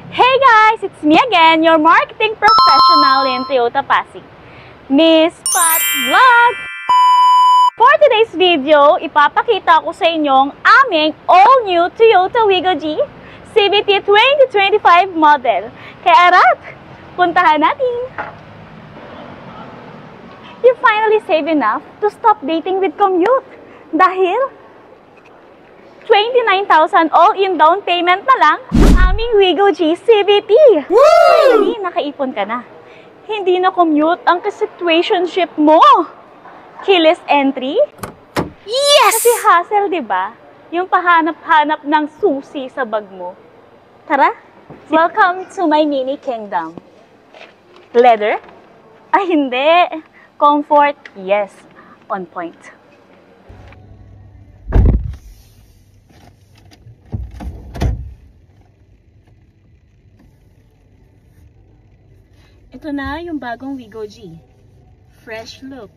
Hey guys! It's me again, your marketing professional in Toyota Pasig, Miss Pat Vlog! For today's video, ipapakita ko sa inyong aming all-new Toyota Wigo G CVT 2025 model. Kaya arat, puntahan natin! You finally save enough to stop dating with commute dahil 29,000 all-in down payment na lang ang aming Wigo G CVT. Finally, nakaipon ka na. Hindi na commute ang situationship mo. Keyless entry? Yes! Kasi hassle, di ba? Yung pahanap-hanap ng susi sa bag mo. Tara, welcome to my mini kingdom. Leather? Ay, hindi. Comfort? Yes. On point. Ito na yung bagong Wigo G. Fresh look,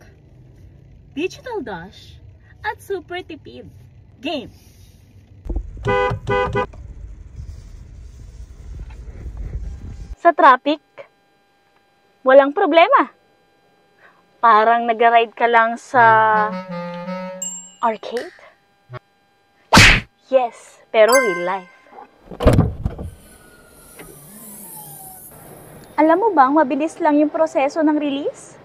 digital dash, at super tipid. Game! Sa traffic, walang problema. Parang nag-ride ka lang sa arcade. Yes, pero real life. Alam mo bang mabilis lang yung proseso ng release?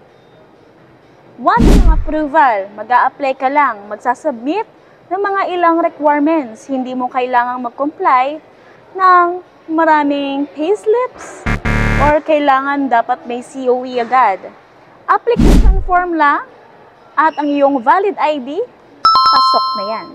Once yung approval, mag-a-apply ka lang, magsasubmit ng mga ilang requirements. Hindi mo kailangang mag-comply ng maraming payslips or kailangan dapat may COE agad. Application form lang at ang iyong valid ID, pasok na yan.